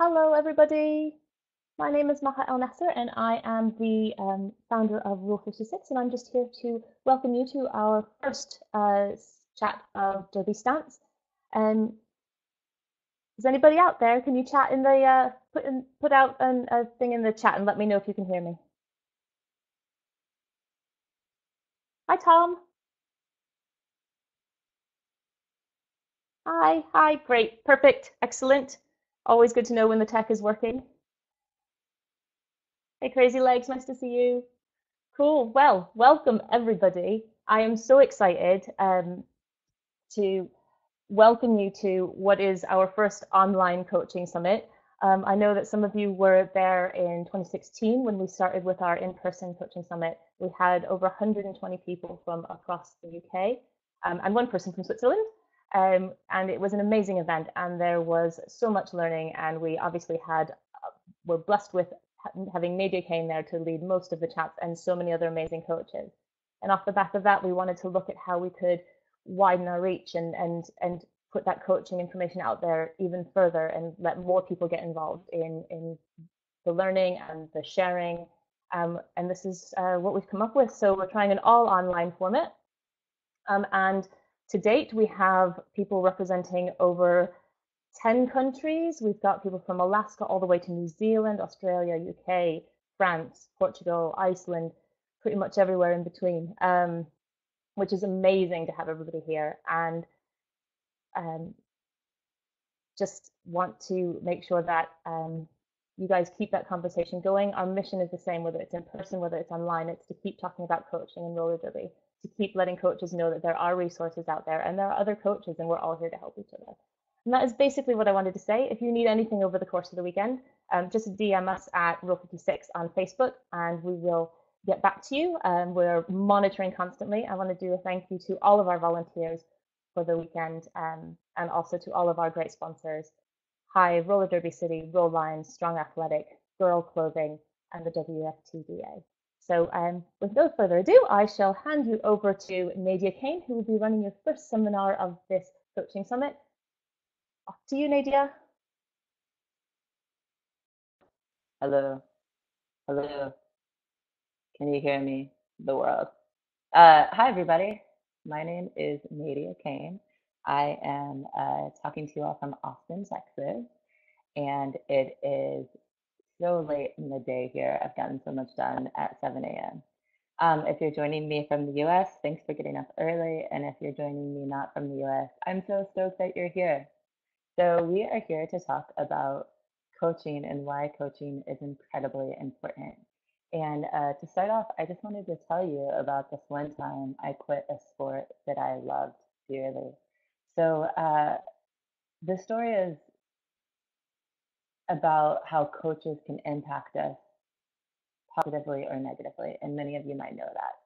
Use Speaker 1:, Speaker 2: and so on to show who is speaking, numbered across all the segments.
Speaker 1: Hello, everybody. My name is Maha El Nasser, and I am the founder of Rule 56, and I'm just here to welcome you to our first chat of Derby Stance. And is anybody out there? Can you chat in the put out a thing in the chat and let me know if you can hear me? Hi, Tom. Hi. Great, perfect, excellent. Always good to know when the tech is working. Hey, Crazy Legs, nice to see you. Cool. Well, welcome everybody. I am so excited to welcome you to what is our first online coaching summit. I know that some of you were there in 2016 when we started with our in-person coaching summit. We had over 120 people from across the UK and one person from Switzerland. And it was an amazing event, and there was so much learning. And we obviously were blessed with having Nadia Kean there to lead most of the chats and so many other amazing coaches. And off the back of that, we wanted to look at how we could widen our reach and put that coaching information out there even further and let more people get involved in the learning and the sharing. And this is what we've come up with. So we're trying an all online format. And to date, we have people representing over 10 countries. We've got people from Alaska all the way to New Zealand, Australia, UK, France, Portugal, Iceland, pretty much everywhere in between, which is amazing to have everybody here. And um, just want to make sure that you guys keep that conversation going. Our mission is the same, whether it's in person, whether it's online. It's to keep talking about coaching and roller derby, to keep letting coaches know that there are resources out there and there are other coaches, and we're all here to help each other. And that is basically what I wanted to say. If you need anything over the course of the weekend, just DM us at Rule 56 on Facebook, and we will get back to you. We're monitoring constantly. I want to do a thank you to all of our volunteers for the weekend, and also to all of our great sponsors: Hive, Roller Derby City, Roll Lines, Strong Athletic, Girl Clothing, and the WFTDA. So with no further ado, I shall hand you over to Nadia Kean, who will be running your first seminar of this coaching summit. Off to you, Nadia.
Speaker 2: Hello, hello. Can you hear me? The world. Hi, everybody. My name is Nadia Kean. I am talking to you all from Austin, Texas, and it is so late in the day here. I've gotten so much done at 7 a.m. If you're joining me from the US, thanks for getting up early. And if you're joining me not from the US, I'm so stoked that you're here. So, we are here to talk about coaching and why coaching is incredibly important. And to start off, I just wanted to tell you about this one time I quit a sport that I loved dearly. So, the story is about how coaches can impact us positively or negatively, and many of you might know that.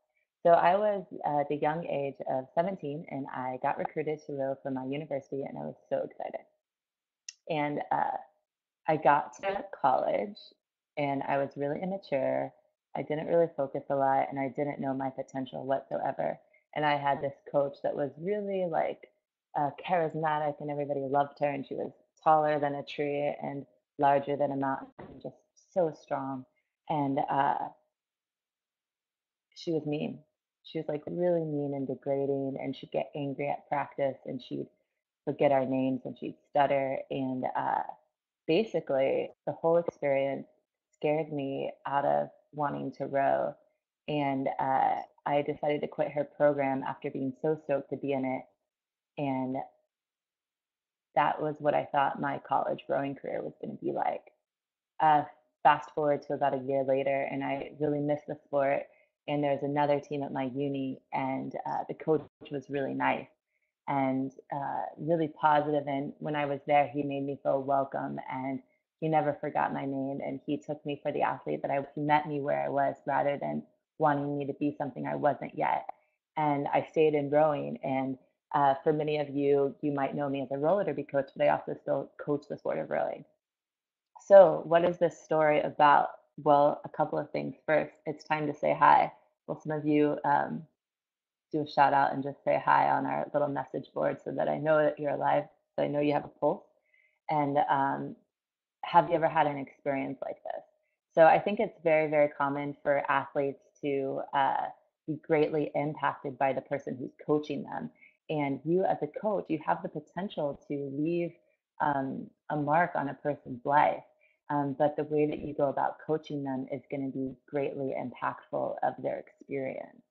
Speaker 2: So, I was at the young age of 17, and I got recruited to row for my university, and I was so excited. And I got to college and I was really immature. I didn't really focus a lot and I didn't know my potential whatsoever. And I had this coach that was really like charismatic and everybody loved her. And she was taller than a tree and larger than a mountain, just so strong. And she was mean. She was like really mean and degrading. And she'd get angry at practice and she'd forget our names and she'd stutter. And basically, the whole experience scared me out of wanting to row. And I decided to quit her program after being so stoked to be in it. And that was what I thought my college rowing career was going to be like. Uh, Fast forward to about a year later, and I really missed the sport. And there's another team at my uni, and the coach was really nice and really positive. And when I was there, he made me feel welcome, and he never forgot my name. And he took me for the athlete that he met me where I was rather than wanting me to be something I wasn't yet. And I stayed in rowing. And for many of you, you might know me as a roller derby coach, but I also still coach the sport of rowing. So, what is this story about? Well, a couple of things. First, it's time to say hi. Will some of you do a shout out and just say hi on our little message board so that I know that you're alive, so I know you have a pulse? And have you ever had an experience like this? So I think it's very, very common for athletes to be greatly impacted by the person who's coaching them. And you, as a coach, you have the potential to leave a mark on a person's life. But the way that you go about coaching them is going to be greatly impactful of their experience.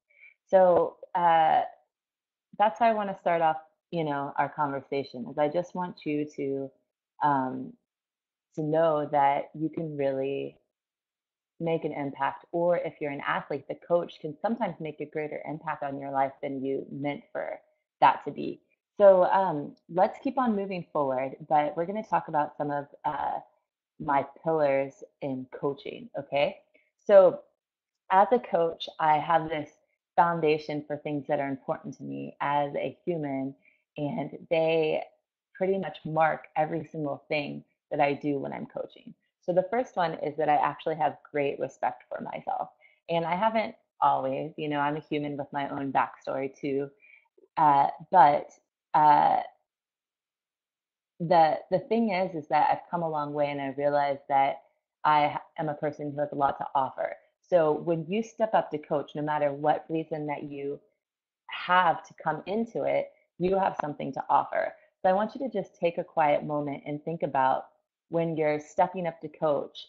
Speaker 2: So that's how I want to start off, our conversation. Is I just want you um, to know that you can really make an impact. Or if you're an athlete, the coach can sometimes make a greater impact on your life than you meant for that to be. So let's keep on moving forward, but we're going to talk about some of my pillars in coaching. Okay. So as a coach, I have this foundation for things that are important to me as a human, and they pretty much mark every single thing that I do when I'm coaching. So the first one is that I actually have great respect for myself. And I haven't always, I'm a human with my own backstory too. But uh, the thing is that I've come a long way, and I realize that I am a person who has a lot to offer. So when you step up to coach, no matter what reason that you have to come into it, you have something to offer. So I want you to just take a quiet moment and think about when you're stepping up to coach,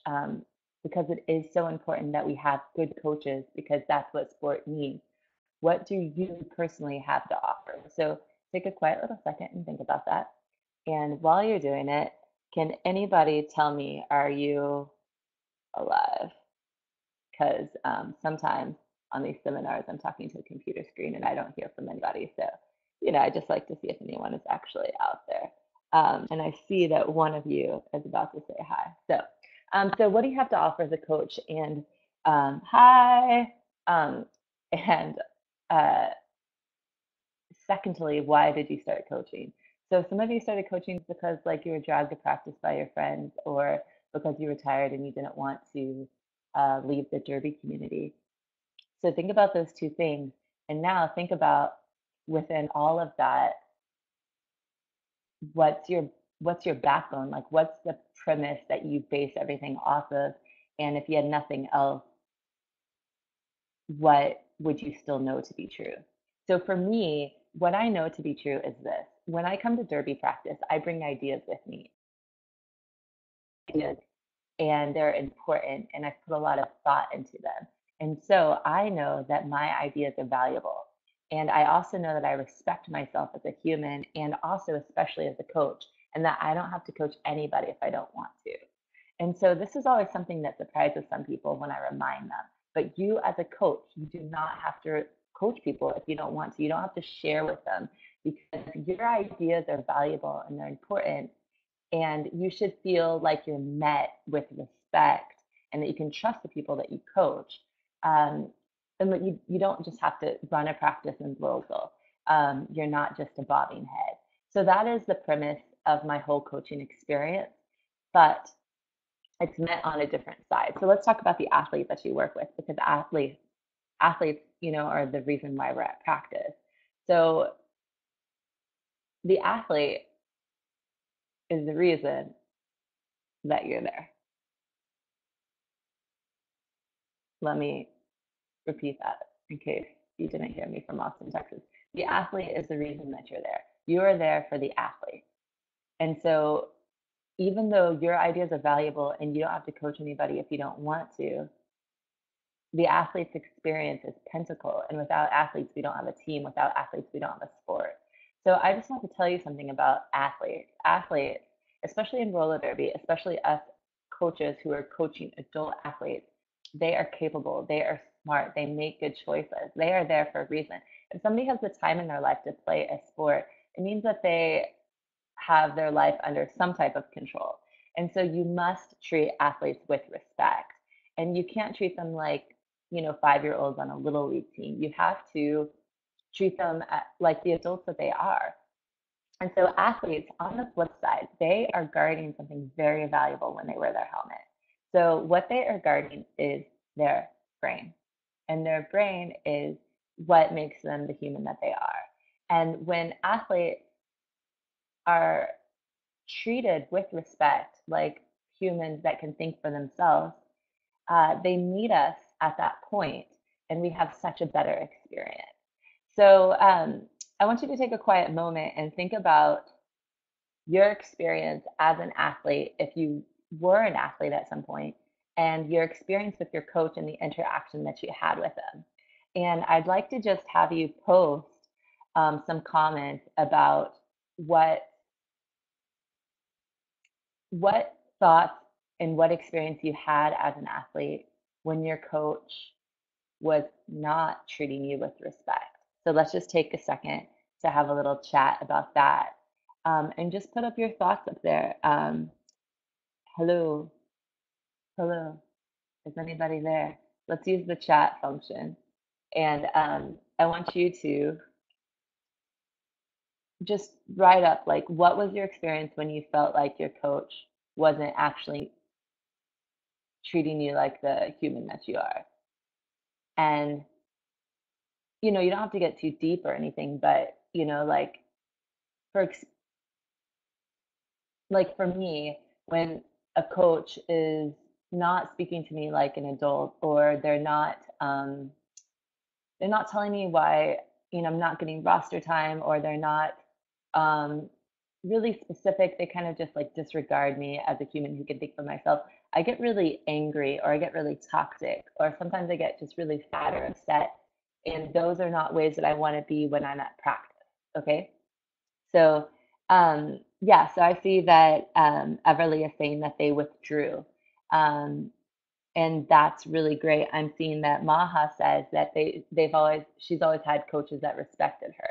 Speaker 2: because it is so important that we have good coaches, because that's what sport needs. What do you personally have to offer? So take a quiet little second and think about that. And while you're doing it, can anybody tell me, are you alive? Because sometimes on these seminars, I'm talking to a computer screen and I don't hear from anybody. So, I just like to see if anyone is actually out there. And I see that one of you is about to say hi. So what do you have to offer as a coach? And hi. Um, and uh, secondly, why did you start coaching? So some of you started coaching because like you were dragged to practice by your friends, or because you were tired and you didn't want to leave the derby community. So think about those two things. And now think about, within all of that, what's your what's your backbone? Like, what's the premise that you base everything off of? And if you had nothing else, what would you still know to be true? So for me, what I know to be true is this. When I come to derby practice, I bring ideas with me. Ideas, and they're important, and I've put a lot of thought into them. And so I know that my ideas are valuable. And I also know that I respect myself as a human, and also especially as a coach, and that I don't have to coach anybody if I don't want to. And so this is always something that surprises some people when I remind them. But you, as a coach, you do not have to coach people if you don't want to. You don't have to share with them, because your ideas are valuable and they're important. And you should feel like you're met with respect, and that you can trust the people that you coach. Um, and that you don't just have to run a practice and local. You're not just a bobbing head. So that is the premise of my whole coaching experience. But it's met on a different side. So let's talk about the athletes that you work with, because athletes, are the reason why we're at practice. So the athlete is the reason that you're there. Let me repeat that in case you didn't hear me from Austin, Texas. The athlete is the reason that you're there. You are there for the athlete. And so even though your ideas are valuable and you don't have to coach anybody if you don't want to, the athlete's experience is pentacle. And without athletes, we don't have a team. Without athletes, we don't have a sport. So I just want to tell you something about athletes. Athletes, especially in roller derby, especially us coaches who are coaching adult athletes, they are capable, they are smart, they make good choices. They are there for a reason. If somebody has the time in their life to play a sport, it means that they have their life under some type of control. And so you must treat athletes with respect. And you can't treat them like, 5-year-olds on a little league team. You have to treat them like the adults that they are. And so athletes, on the flip side, they are guarding something very valuable when they wear their helmet. So what they are guarding is their brain. And their brain is what makes them the human that they are. And when athletes are treated with respect, like humans that can think for themselves, they meet us at that point, and we have such a better experience. So I want you to take a quiet moment and think about your experience as an athlete, if you were an athlete at some point, and your experience with your coach and the interaction that you had with them. And I'd like to just have you post some comments about what what thoughts and what experience you had as an athlete when your coach was not treating you with respect. So let's just take a second to have a little chat about that. And just put up your thoughts up there. Hello, hello. Is anybody there? Let's use the chat function. And I want you to just write up, like, what was your experience when you felt like your coach wasn't actually treating you like the human that you are? And, you don't have to get too deep or anything, but, like, for like for me, when a coach is not speaking to me like an adult, or they're not telling me why, I'm not getting roster time, or they're not um, really specific. They kind of just like disregard me as a human who can think for myself. I get really angry, or I get really toxic, or sometimes I get just really sad or upset. And those are not ways that I want to be when I'm at practice. Okay. So, yeah, so I see that Everly is saying that they withdrew. Um, and that's really great. I'm seeing that Maha says that she's always had coaches that respected her.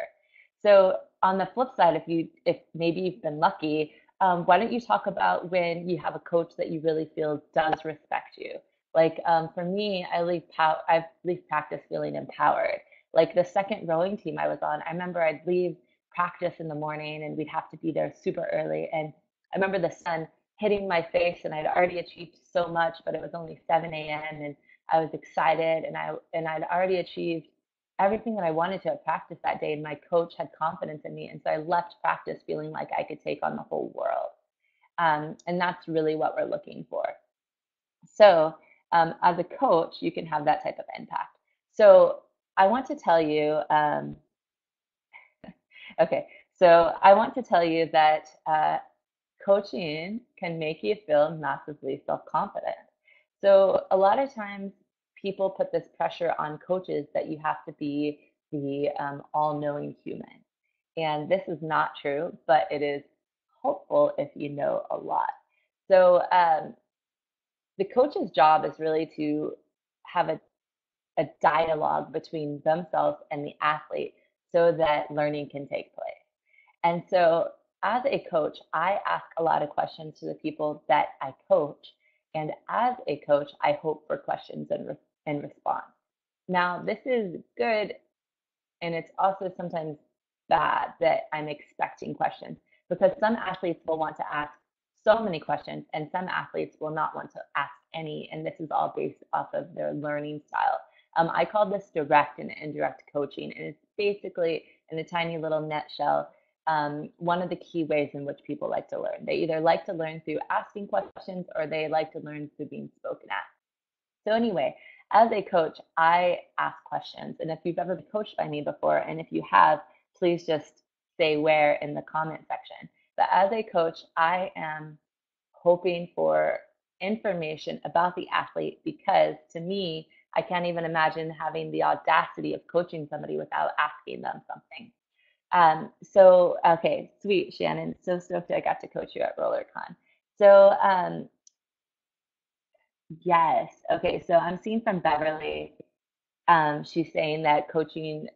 Speaker 2: So on the flip side, if maybe you've been lucky, why don't you talk about when you have a coach that you really feel does respect you? Like for me, I leave practice feeling empowered. Like the second rowing team I was on, I remember I'd leave practice in the morning and we'd have to be there super early. And I remember the sun hitting my face, and I'd already achieved so much, but it was only 7 a.m. and I was excited, and I'd already achieved everything that I wanted to at practice that day, and my coach had confidence in me, and so I left practice feeling like I could take on the whole world. And that's really what we're looking for. So as a coach, you can have that type of impact. So I want to tell you, okay, so I want to tell you that coaching can make you feel massively self-confident. So a lot of times people put this pressure on coaches that you have to be the all-knowing human. And this is not true, but it is hopeful if you know a lot. So the coach's job is really to have a dialogue between themselves and the athlete so that learning can take place. And so, as a coach, I ask a lot of questions to the people that I coach. And as a coach, I hope for questions and response. Now, this is good, and it's also sometimes bad that I'm expecting questions, because some athletes will want to ask so many questions, and some athletes will not want to ask any. And this is all based off of their learning style. I call this direct and indirect coaching, and it's basically, in a tiny little nutshell, one of the key ways in which people like to learn. They either like to learn through asking questions, or they like to learn through being spoken at. So anyway, as a coach, I ask questions. And if you've ever been coached by me before, and if you have, please just say where in the comment section. But as a coach, I am hoping for information about the athlete, because to me, I can't even imagine having the audacity of coaching somebody without asking them something. So, okay, sweet, Shannon. So stoked I got to coach you at RollerCon. So, yes. Okay, so I'm seeing from Beverly. She's saying that coaching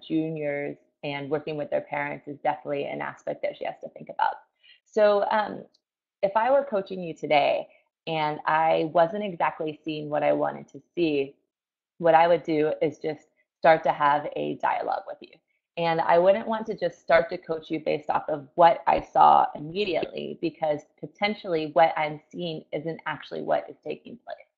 Speaker 2: juniors and working with their parents is definitely an aspect that she has to think about. So, if I were coaching you today and I wasn't exactly seeing what I wanted to see, what I would do is just start to have a dialogue with you. And I wouldn't want to just start to coach you based off of what I saw immediately, because potentially what I'm seeing isn't actually what is taking place.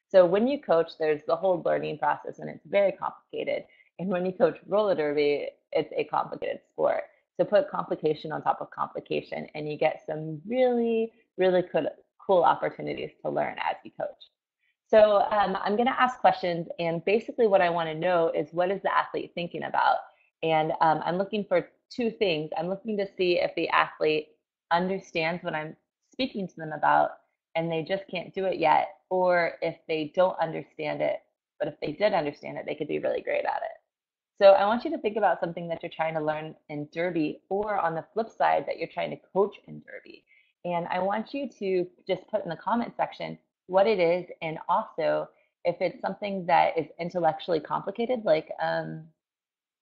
Speaker 2: So when you coach, there's the whole learning process, and it's very complicated. And when you coach roller derby, it's a complicated sport. So put complication on top of complication, and you get some really, really cool opportunities to learn as you coach. So I'm going to ask questions, and basically what I want to know is what is the athlete thinking about? And I'm looking for two things. I'm looking to see if the athlete understands what I'm speaking to them about, and they just can't do it yet, or if they don't understand it, but if they did understand it, they could be really great at it. So I want you to think about something that you're trying to learn in Derby, or on the flip side, that you're trying to coach in Derby. And I want you to just put in the comment section what it is, and also if it's something that is intellectually complicated, like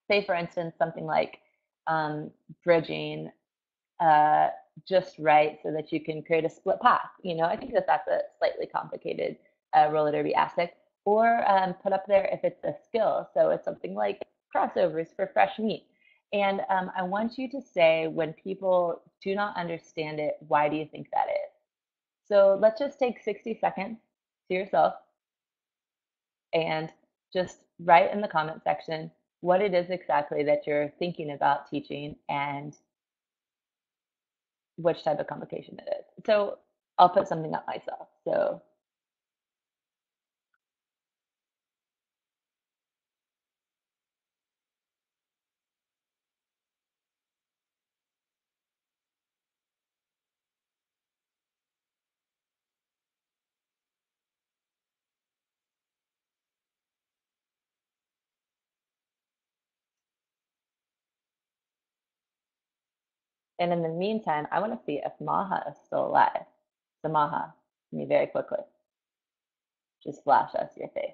Speaker 2: say for instance something like um, bridging uh, just right so that you can create a split path. I think that that's a slightly complicated roller derby aspect. Or put up there if it's a skill. So it's something like crossovers for fresh meat. And I want you to say, when people do not understand it, why do you think that is? So let's just take 60 seconds to yourself and just write in the comment section what it is exactly that you're thinking about teaching and which type of complication it is. So I'll put something up myself. So and in the meantime, I want to see if Maha is still alive. So Maha, me very quickly, just flash us your face.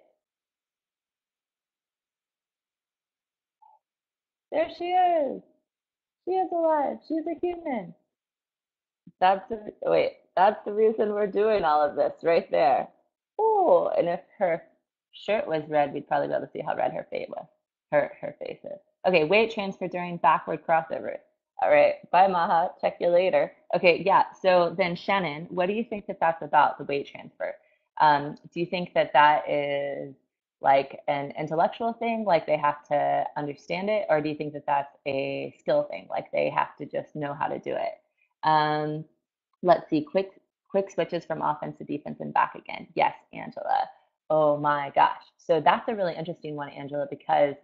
Speaker 2: There she is. She is alive. She's a human. That's the reason we're doing all of this right there. Oh, and if her shirt was red, we'd probably be able to see how red her face was. Her face is. Okay, weight transfer during backward crossover. All right, bye Maha. Check you later. Okay, yeah. So then Shannon, what do you think that that's about, the weight transfer? Do you think that that is like an intellectual thing, like they have to understand it, or do you think that that's a skill thing, like they have to just know how to do it? Um, let's see, quick switches from offense to defense and back again. Yes, Angela. Oh my gosh. So that's a really interesting one, Angela, because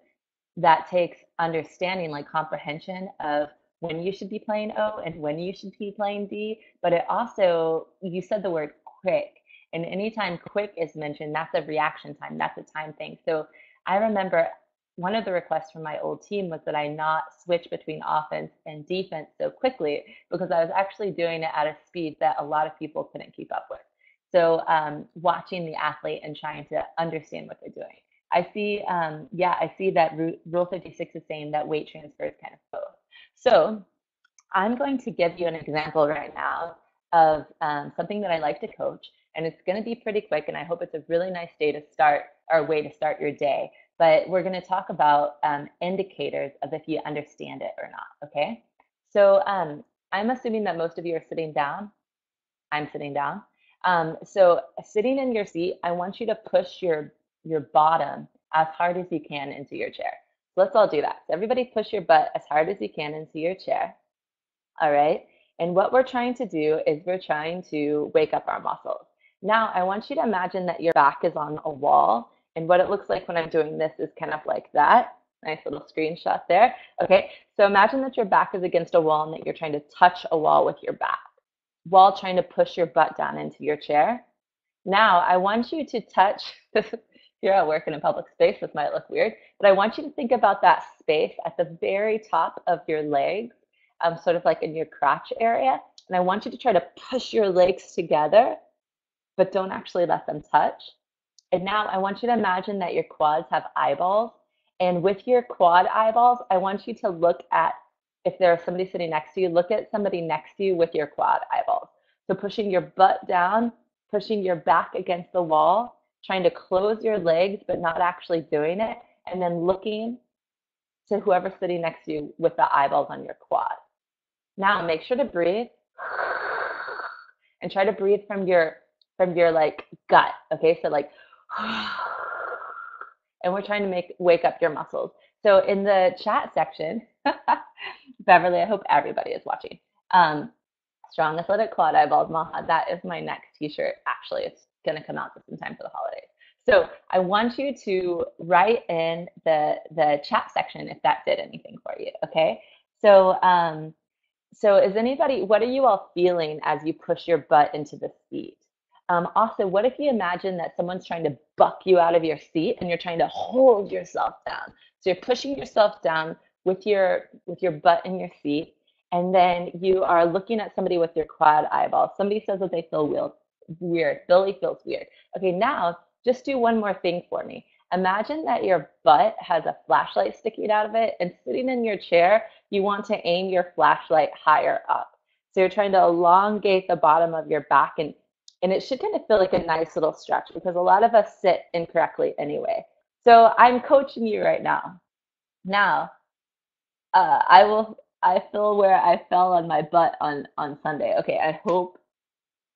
Speaker 2: that takes understanding, like comprehension of when you should be playing O and when you should be playing D. But it also, you said the word quick. And anytime quick is mentioned, that's a reaction time. That's a time thing. So I remember one of the requests from my old team was that I not switch between offense and defense so quickly, because I was actually doing it at a speed that a lot of people couldn't keep up with. So watching the athlete and trying to understand what they're doing. I see that Rule 56 is saying that weight transfer is kind of both. So I'm going to give you an example right now of something that I like to coach, and it's going to be pretty quick, and I hope it's a really nice day to start, or way to start your day. But we're going to talk about indicators of if you understand it or not, okay? So I'm assuming that most of you are sitting down. I'm sitting down. So sitting in your seat, I want you to push your bottom as hard as you can into your chair. So let's all do that. So everybody push your butt as hard as you can into your chair. All right. And what we're trying to do is we're trying to wake up our muscles. Now, I want you to imagine that your back is on a wall. And what it looks like when I'm doing this is kind of like that. Nice little screenshot there. Okay. So imagine that your back is against a wall and that you're trying to touch a wall with your back while trying to push your butt down into your chair. Now, I want you to touch, if you're at work in a public space, this might look weird, but I want you to think about that space at the very top of your legs, sort of like in your crotch area. And I want you to try to push your legs together, but don't actually let them touch. And now I want you to imagine that your quads have eyeballs. And with your quad eyeballs, I want you to look at, if there's somebody sitting next to you, look at somebody next to you with your quad eyeballs. So pushing your butt down, pushing your back against the wall, trying to close your legs, but not actually doing it. And then looking to whoever's sitting next to you with the eyeballs on your quad. Now make sure to breathe and try to breathe from your like gut. Okay, so like, and we're trying to wake up your muscles. So in the chat section, Beverly, I hope everybody is watching. Strong athletic quad eyeballs, Maha. That is my next t-shirt. Actually, it's gonna come out just in time for the holidays. So I want you to write in the chat section if that did anything for you. Okay. So so is anybody, what are you all feeling as you push your butt into the seat? Also, what if you imagine that someone's trying to buck you out of your seat and you're trying to hold yourself down? So you're pushing yourself down with your butt in your seat, and then you are looking at somebody with your quad eyeballs. Somebody says that they feel weird. Billy feels weird. Okay, now just do one more thing for me. Imagine that your butt has a flashlight sticking out of it, and sitting in your chair, you want to aim your flashlight higher up. So you're trying to elongate the bottom of your back, and it should kind of feel like a nice little stretch because a lot of us sit incorrectly anyway. So I'm coaching you right now. Now, I feel where I fell on my butt on Sunday. Okay, I hope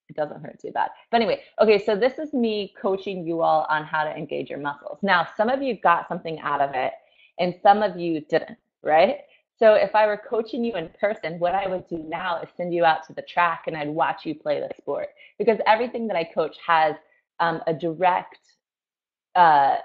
Speaker 2: it doesn't hurt too bad. But anyway, okay, so this is me coaching you all on how to engage your muscles. Now, some of you got something out of it and some of you didn't, right? So if I were coaching you in person, what I would do now is send you out to the track and I'd watch you play the sport because everything that I coach has a direct uh,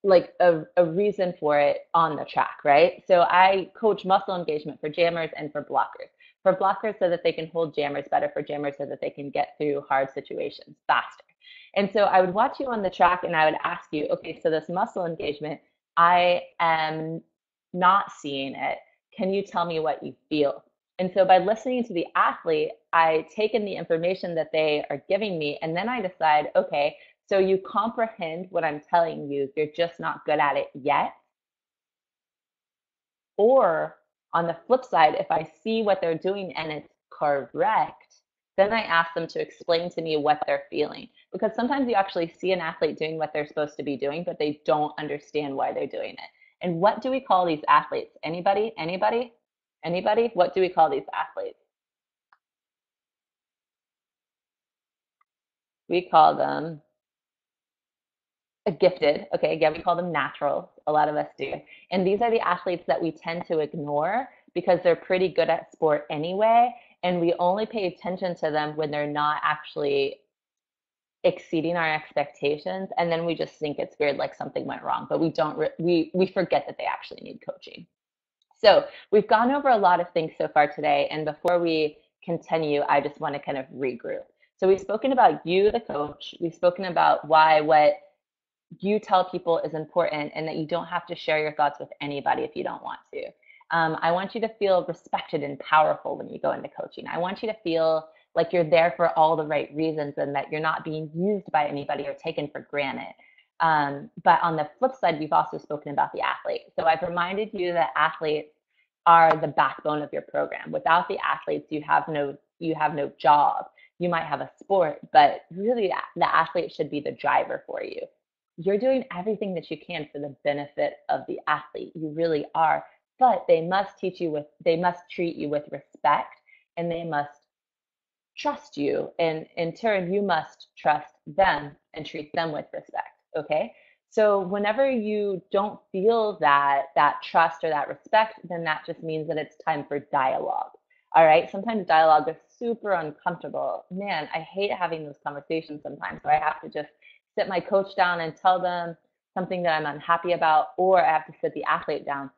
Speaker 2: like a reason for it on the track, right? So I coach muscle engagement for jammers and for blockers. For blockers so that they can hold jammers better, for jammers so that they can get through hard situations faster. And so I would watch you on the track and I would ask you, okay, so this muscle engagement, I am not seeing it. Can you tell me what you feel? And so by listening to the athlete, I take in the information that they are giving me, and then I decide, okay, so you comprehend what I'm telling you, you're just not good at it yet. Or on the flip side, if I see what they're doing and it's correct, then I ask them to explain to me what they're feeling. Because sometimes you actually see an athlete doing what they're supposed to be doing, but they don't understand why they're doing it. And what do we call these athletes? Anybody? Anybody? Anybody? What do we call these athletes? We call them gifted. Okay, yeah, we call them naturals. A lot of us do. And these are the athletes that we tend to ignore because they're pretty good at sport anyway. And we only pay attention to them when they're not actually exceeding our expectations. And then we just think it's weird, like something went wrong, but we don't, we forget that they actually need coaching. So we've gone over a lot of things so far today. And before we continue, I just want to kind of regroup. So we've spoken about you, the coach. We've spoken about why what you tell people is important and that you don't have to share your thoughts with anybody if you don't want to. I want you to feel respected and powerful when you go into coaching. I want you to feel like you're there for all the right reasons and that you're not being used by anybody or taken for granted. But on the flip side, we've also spoken about the athlete. So I've reminded you that athletes are the backbone of your program. Without the athletes, you have no job. You might have a sport, but really the athlete should be the driver for you. You're doing everything that you can for the benefit of the athlete. You really are. But they must treat you with respect and they must trust you. And in turn, you must trust them and treat them with respect. Okay. So whenever you don't feel that trust or that respect, then that just means that it's time for dialogue. All right. Sometimes dialogue is super uncomfortable. Man, I hate having those conversations sometimes. So I have to just sit my coach down and tell them something that I'm unhappy about, or I have to sit the athlete down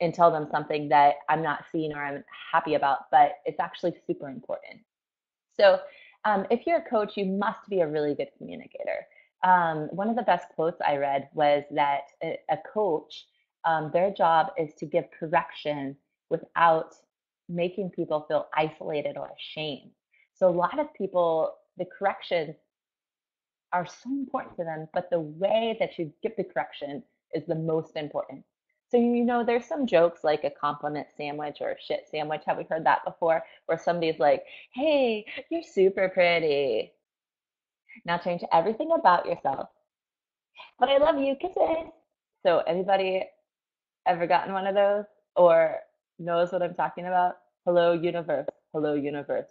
Speaker 2: and tell them something that I'm not seeing or I'm happy about, but it's actually super important. So if you're a coach, you must be a really good communicator. One of the best quotes I read was that a coach, their job is to give correction without making people feel isolated or ashamed. So a lot of people, the corrections are so important to them, but the way that you give the correction is the most important. So, there's some jokes like a compliment sandwich or a shit sandwich. Have we heard that before? Where somebody's like, hey, you're super pretty. Now change everything about yourself. But I love you, kisses. So, anybody ever gotten one of those or knows what I'm talking about? Hello, universe. Hello, universe.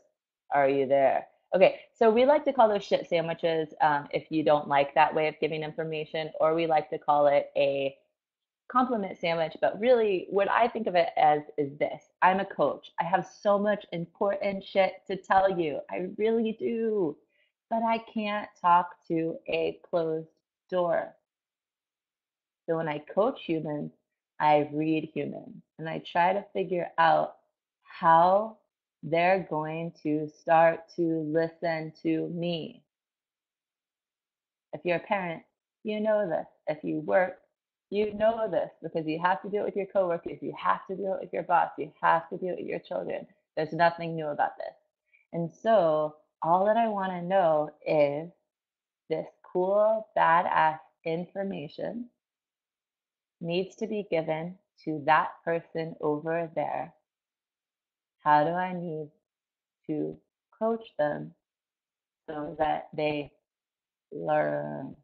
Speaker 2: Are you there? Okay, so we like to call those shit sandwiches if you don't like that way of giving information, or we like to call it a compliment sandwich, but really what I think of it as is this. I'm a coach. I have so much important shit to tell you. I really do. But I can't talk to a closed door. So when I coach humans, I read humans and I try to figure out how they're going to start to listen to me. If you're a parent, you know this. If you work, you know this because you have to do it with your coworkers, you have to do it with your boss, you have to do it with your children. There's nothing new about this. And so, all that I want to know is this cool, badass information needs to be given to that person over there. How do I need to coach them so that they learn?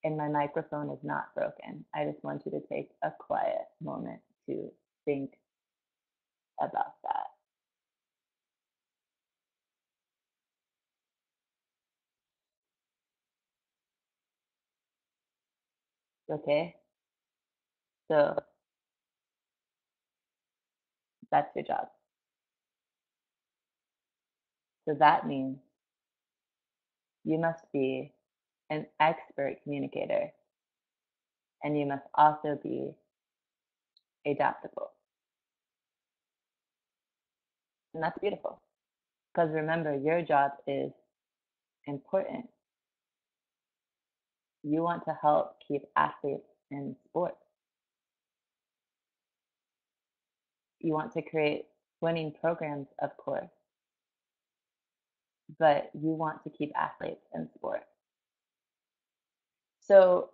Speaker 2: And my microphone is not broken. I just want you to take a quiet moment to think about that. Okay? So that's your job. So that means you must be an expert communicator and you must also be adaptable. And that's beautiful because remember, your job is important. You want to help keep athletes in sport. You want to create winning programs, of course, but you want to keep athletes in sport. So,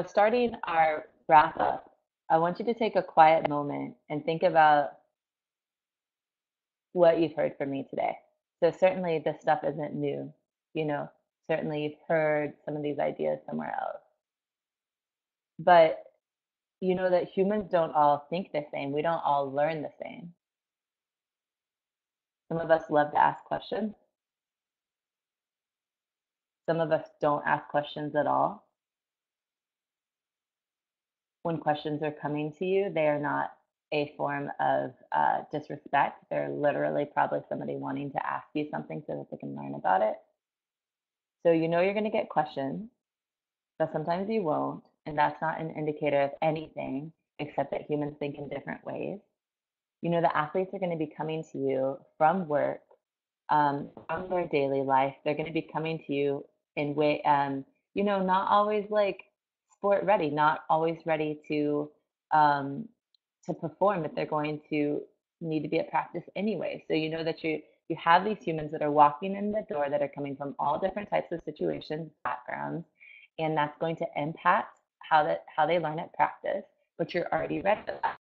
Speaker 2: starting our wrap up, I want you to take a quiet moment and think about what you've heard from me today. So, certainly this stuff isn't new. You know, certainly you've heard some of these ideas somewhere else. But you know that humans don't all think the same. We don't all learn the same. Some of us love to ask questions. Some of us don't ask questions at all. When questions are coming to you, they are not a form of disrespect. They're literally probably somebody wanting to ask you something so that they can learn about it. So you know you're going to get questions, but sometimes you won't. And that's not an indicator of anything except that humans think in different ways. You know, the athletes are going to be coming to you from work, from their daily life. They're going to be coming to you in way, not always like sport ready, not always ready um, to perform if they're going to need to be at practice anyway. So you know that you have these humans that are walking in the door that are coming from all different types of situations, backgrounds, and that's going to impact how they learn at practice. But you're already ready for that.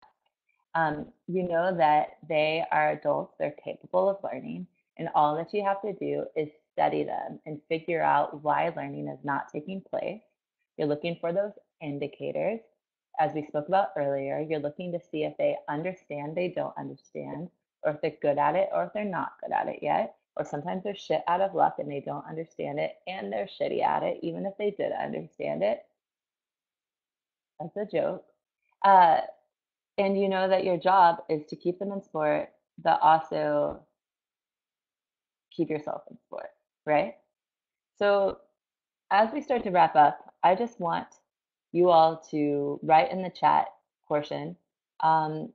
Speaker 2: You know that they are adults, they're capable of learning, and all that you have to do is study them and figure out why learning is not taking place. You're looking for those indicators. As we spoke about earlier, you're looking to see if they understand, they don't understand, or if they're good at it, or if they're not good at it yet. Or sometimes they're shit out of luck and they don't understand it, and they're shitty at it, even if they did understand it. That's a joke. Uh, and you know that your job is to keep them in sport, but also keep yourself in sport, right? So as we start to wrap up, I just want you all to write in the chat portion, um,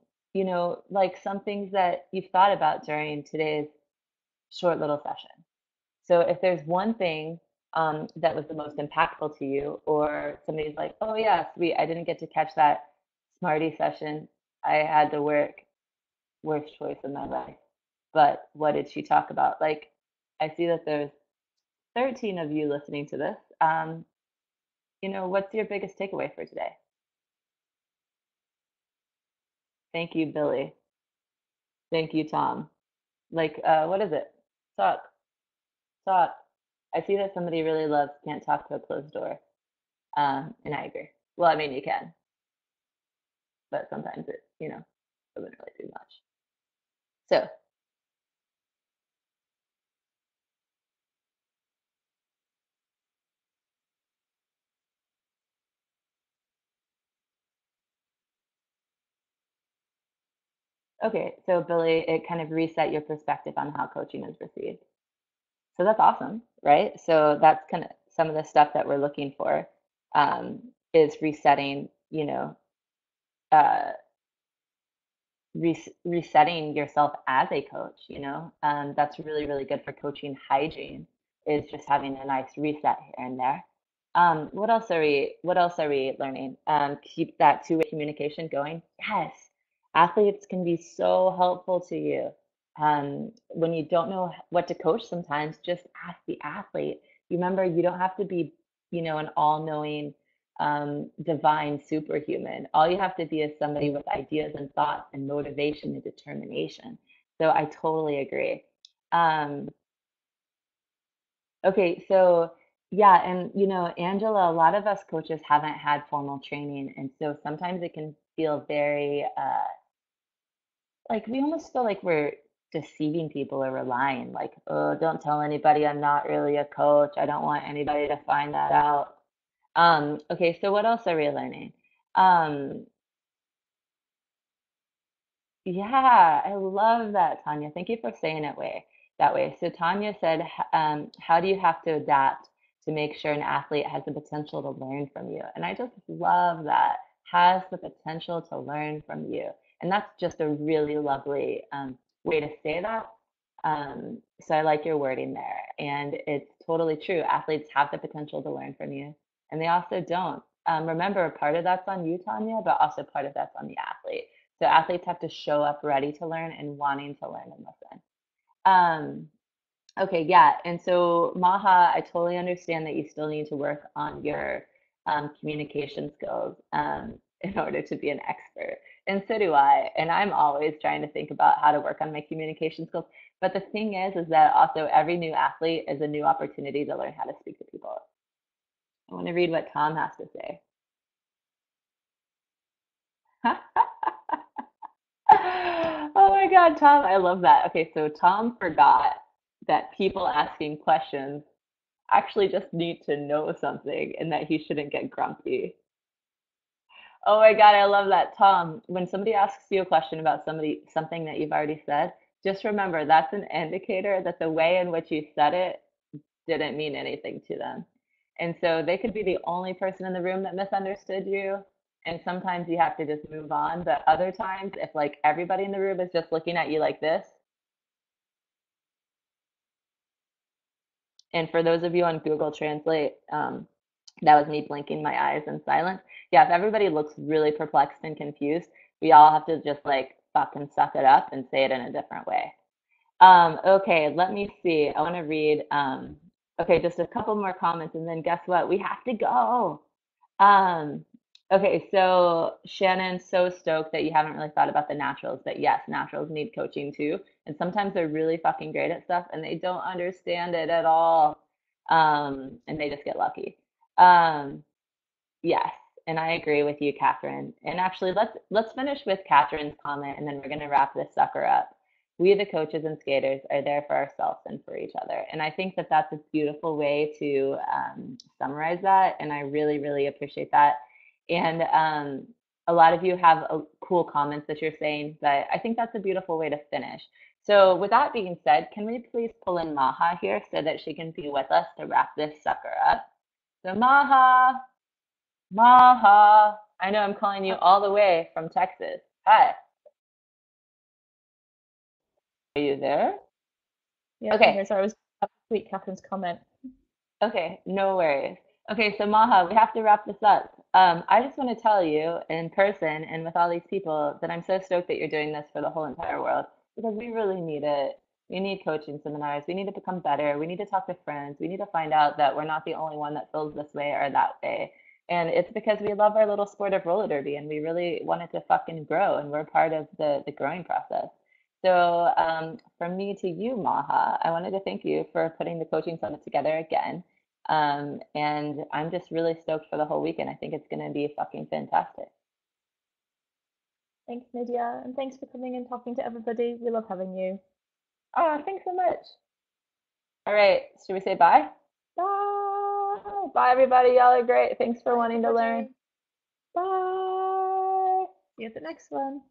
Speaker 2: like some things that you've thought about during today's short little session. So if there's one thing that was the most impactful to you, or somebody's like, oh yeah, sweet, I didn't get to catch that Smarty session. I had to work, worst choice in my life. But what did she talk about? Like, I see that there's 13 of you listening to this. What's your biggest takeaway for today? Thank you, Billy. Thank you, Tom. Like, what is it? Talk, talk. I see that somebody really loves can't talk to a closed door. And I agree. Well, I mean, you can, but sometimes it, doesn't really do much. So Okay, so Billy, it kind of reset your perspective on how coaching is received. So that's awesome, right? So that's kind of some of the stuff that we're looking for, is resetting, uh, resetting yourself as a coach, that's really, really good for coaching hygiene, is just having a nice reset here and there. What else are we learning? Keep that two-way communication going. Yes, athletes can be so helpful to you. When you don't know what to coach, sometimes just ask the athlete. You remember, you don't have to be, an all-knowing divine superhuman. All you have to be is somebody with ideas and thoughts and motivation and determination. So I totally agree. Um, okay, so yeah, and Angela, a lot of us coaches haven't had formal training, and so sometimes it can feel very like we almost feel like we're deceiving people or relying, like, oh, don't tell anybody I'm not really a coach. I don't want anybody to find that out. Okay, so what else are we learning? Um, Yeah, I love that, Tanya. Thank you for saying it that way. So Tanya said, how do you have to adapt to make sure an athlete has the potential to learn from you? And I just love that, has the potential to learn from you. And that's just a really lovely way to say that. So I like your wording there. And it's totally true. Athletes have the potential to learn from you, and they also don't. Remember, part of that's on you, Tanya, but also part of that's on the athlete. So athletes have to show up ready to learn and wanting to learn and listen. Um, okay, yeah. And so Maha, I totally understand that you still need to work on your communication skills in order to be an expert. And so do I. And I'm always trying to think about how to work on my communication skills. But the thing is that also every new athlete is a new opportunity to learn how to speak to people. I want to read what Tom has to say. Oh my God, Tom, I love that. Okay, so Tom forgot that people asking questions actually just need to know something and that he shouldn't get grumpy. Oh my God, I love that. Tom, when somebody asks you a question about something that you've already said, just remember that's an indicator that the way in which you said it didn't mean anything to them. And so they could be the only person in the room that misunderstood you. And sometimes you have to just move on. But other times, if like everybody in the room is just looking at you like this, and for those of you on Google Translate, that was me blinking my eyes in silence. Yeah, if everybody looks really perplexed and confused, we all have to just like fucking suck it up and say it in a different way. Okay, let me see. I want to read, okay, just a couple more comments, and then guess what? We have to go. Um, okay, so Shannon, so stoked that you haven't really thought about the naturals, but yes, naturals need coaching too. And sometimes they're really fucking great at stuff and they don't understand it at all. And they just get lucky. Um, Yes, and I agree with you, Catherine. And actually, let's finish with Catherine's comment, and then we're gonna wrap this sucker up. We, the coaches and skaters, are there for ourselves and for each other. And I think that that's a beautiful way to summarize that. And I really, really appreciate that. And a lot of you have cool comments that you're saying, but I think that's a beautiful way to finish. So with that being said, can we please pull in Maha here so that she can be with us to wrap this sucker up? So Maha. Maha, I know I'm calling you all the way from Texas. Hi, are you there?
Speaker 1: Yes, I'm
Speaker 2: Okay,
Speaker 1: here. Sorry, I was up to tweet Catherine's comment.
Speaker 2: okay, no worries. Okay, so Maha, we have to wrap this up. I just want to tell you in person and with all these people that I'm so stoked that you're doing this for the whole entire world because we really need it. We need coaching seminars. We need to become better. We need to talk to friends. We need to find out that we're not the only one that feels this way or that way. And it's because we love our little sport of roller derby and we really want it to fucking grow and we're part of the growing process. So from me to you, Maha, I wanted to thank you for putting the coaching summit together again. And I'm just really stoked for the whole weekend. I think it's going to be fucking fantastic.
Speaker 1: Thanks, Nadia, and thanks for coming and talking to everybody. We love having you.
Speaker 2: Oh, thanks so much. All right, should we say bye?
Speaker 1: Bye. Bye, everybody. Y'all are great. Thanks for
Speaker 2: Bye,
Speaker 1: wanting to learn.
Speaker 2: everybody.
Speaker 1: Bye. See you at the next one.